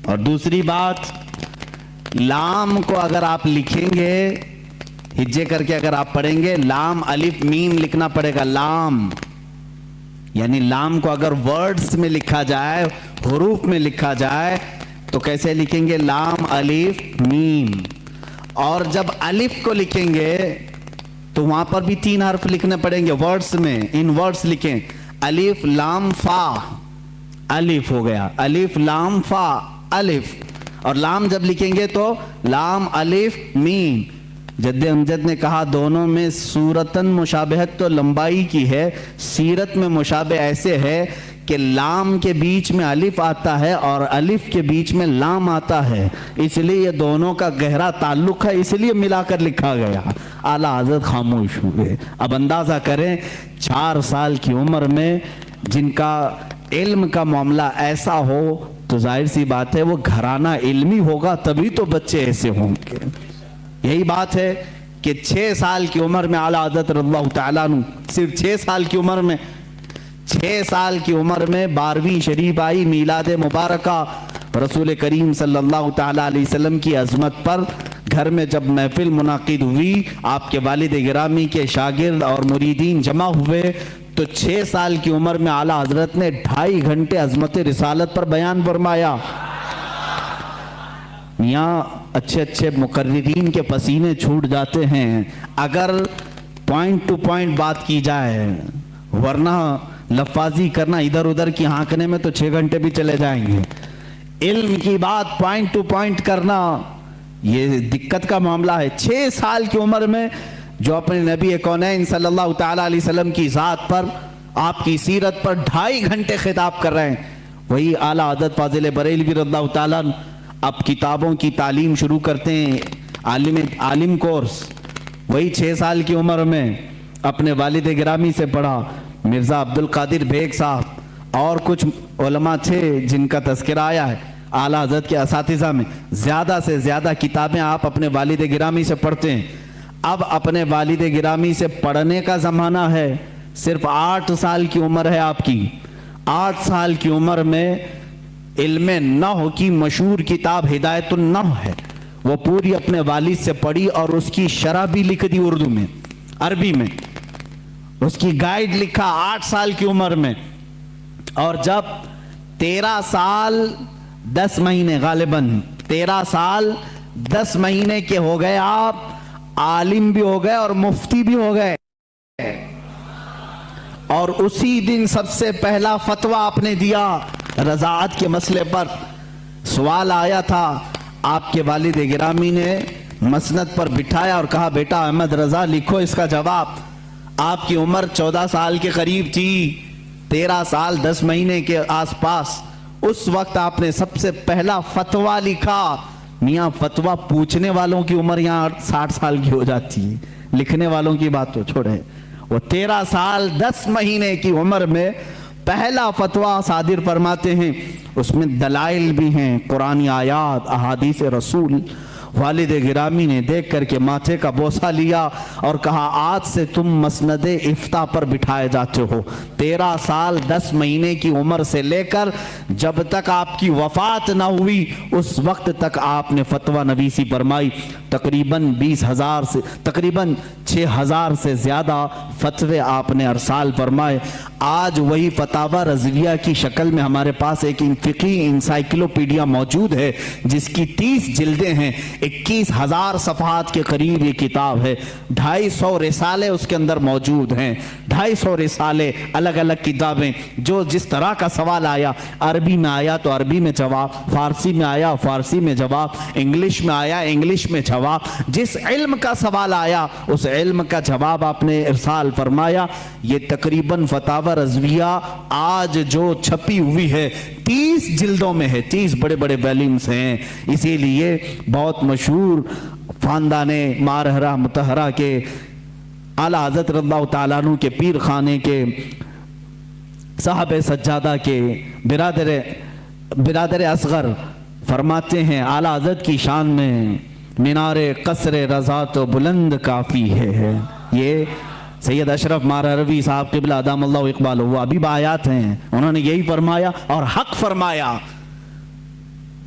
اور دوسری بات، لام کو اگر آپ لکھیں گے ہجے کر کے، اگر آپ پڑھیں گے لام الف میم لکھنا پڑے گا، لام یعنی لام کو اگر ورڈز میں لکھا جائے، حروف میں لکھا جائے تو کیسے لکھیں گے؟ لام الف میم. اور جب الف کو لکھیں گے تو وہاں پر بھی 3 حرف لکھنے پڑیں گے ورڈز میں. ان ورڈز لکھیں الف لام فا، الف ہو گیا، الف لام فا الف. اور لام جب لکھیں گے تو لام الف میم. جد امجد نے کہا دونوں میں صورتاً مشابہت تو لمبائی کی ہے، سیرت میں مشابہ ایسے ہے کہ لام کے بیچ میں الف آتا ہے اور الف کے بیچ میں لام آتا ہے، اس لیے یہ دونوں کا گہرا تعلق ہے، اس لیے ملا کر لکھا گیا. اعلیٰ حضرت خاموش ہوئے. اب اندازہ کریں 4 سال کی عمر میں جن کا علم کا معاملہ ایسا ہو تو ظاہر سی بات ہے وہ گھرانہ علمی ہوگا، تبھی تو بچے ایسے ہوں گے. یہی بات ہے کہ 6 سال کی عمر میں اعلیٰ حضرت رضی اللہ تعالیٰ عنہ، صرف 6 سال کی عمر میں 12ویں شریف آئی، میلاد مبارکہ رسول کریم صلی اللہ تعالیٰ علیہ وسلم کی عظمت پر. گھر میں جب محفل منعقد ہوئی، آپ کے والد گرامی کے شاگرد اور مریدین جمع ہوئے تو 6 سال کی عمر میں اعلیٰ حضرت نے 2.5 گھنٹے عظمت رسالت پر بیان فرمایا. یہاں اچھے مقررین کے پسینے چھوٹ جاتے ہیں اگر پوائنٹ ٹو پوائنٹ بات کی جائے، ورنہ لفاظی کرنا ادھر ادھر کی ہانکنے میں تو 6 گھنٹے بھی چلے جائیں گے. علم کی بات پوائنٹ ٹو پوائنٹ کرنا یہ دقت کا معاملہ ہے. 6 سال کی عمر میں جو اپنے نبی کونین صلی اللہ تعالیٰ علیہ وسلم کی ذات پر، آپ کی سیرت پر 2.5 گھنٹے خطاب کر رہے ہیں، وہی اعلیٰ حضرت فاضل بریلوی رضی اللہ تعالیٰ اب کتابوں کی تعلیم شروع کرتے ہیں، عالم کورس. وہی 6 سال کی عمر میں اپنے والد گرامی سے پڑھا. مرزا عبد القادر بیگ صاحب اور کچھ علماء تھے جن کا تذکرہ آیا ہے اعلیٰ حضرت کے اساتذہ میں. زیادہ سے زیادہ کتابیں آپ اپنے والد گرامی سے پڑھتے ہیں. اب اپنے والد گرامی سے پڑھنے کا زمانہ ہے. صرف 8 سال کی عمر ہے آپ کی. 8 سال کی عمر میں علم نحو کی مشہور کتاب ہدایت النحو ہے، وہ پوری اپنے والد سے پڑھی اور اس کی شرح بھی لکھ دی اردو میں، عربی میں. اس کی گائیڈ لکھا 8 سال کی عمر میں. اور جب 13 سال 10 مہینے، غالباً 13 سال 10 مہینے کے ہو گئے، آپ عالم بھی ہو گئے اور مفتی بھی ہو گئے. اور اسی دن سب سے پہلا فتویٰ آپ نے دیا رضاعت کے مسئلے پر. سوال آیا تھا، آپ کے والد گرامی نے مسند پر بٹھایا اور کہا بیٹا احمد رضا لکھو اس کا جواب. آپ کی عمر 14 سال کے قریب تھی، 13 سال 10 مہینے کے آس پاس. اس وقت آپ نے سب سے پہلا فتویٰ لکھا. میاں فتویٰ پوچھنے والوں کی عمر یہاں 60 سال کی ہو جاتی ہے، لکھنے والوں کی بات تو چھوڑے. وہ 13 سال 10 مہینے کی عمر میں پہلا فتویٰ صادر فرماتے ہیں. اس میں دلائل بھی ہیں، قرآنی آیات، احادیث رسول. والد گرامی نے دیکھ کر کے ماتھے کا بوسہ لیا اور کہا آج سے تم مسند افتاء پر بٹھائے جاتے ہو. 13 سال 10 مہینے کی عمر سے لے کر جب تک آپ کی وفات نہ ہوئی اس وقت تک آپ نے فتویٰ نویسی فرمائی. تقریباً 20,000 سے تقریباً 6,000 سے زیادہ فتوے آپ نے ارسال فرمائے. آج وہی فتاوی رضویہ کی شکل میں ہمارے پاس ایک فقہی انسائکلوپیڈیا موجود ہے جس کی 30 جلدیں ہیں، 21,000 صفحات کے قریب یہ کتاب ہے. 250 رسالے اس کے اندر موجود ہیں، 250 رسالے، الگ الگ کتابیں. جو جس طرح کا سوال آیا، عربی میں آیا تو عربی میں جواب، فارسی میں آیا فارسی میں جواب، انگلش میں آیا انگلش میں جواب. جس علم کا سوال آیا اس علم کا جواب آپ نے ارسال فرمایا. یہ تقریباً فتاوی رضویہ آج جو چھپی ہوئی ہے 30 جلدوں میں ہے، 30 بڑے بڑے ویلیومز ہیں. اسی لیے بہت مشہور خاندان مارہرہ متحرہ کے اعلیٰ حضرت رضی اللہ تعالیٰ عنہ کے پیر خانے کے صاحب سجادہ کے برادر اصغر فرماتے ہیں اعلیٰ حضرت کی شان میں مینار قصر رضا تو بلند کافی ہے. یہ سید اشرف مارہروی صاحب قبلہ ادام اللہ اقبال وہ ابھی آیات ہیں، انہوں نے یہی فرمایا اور حق فرمایا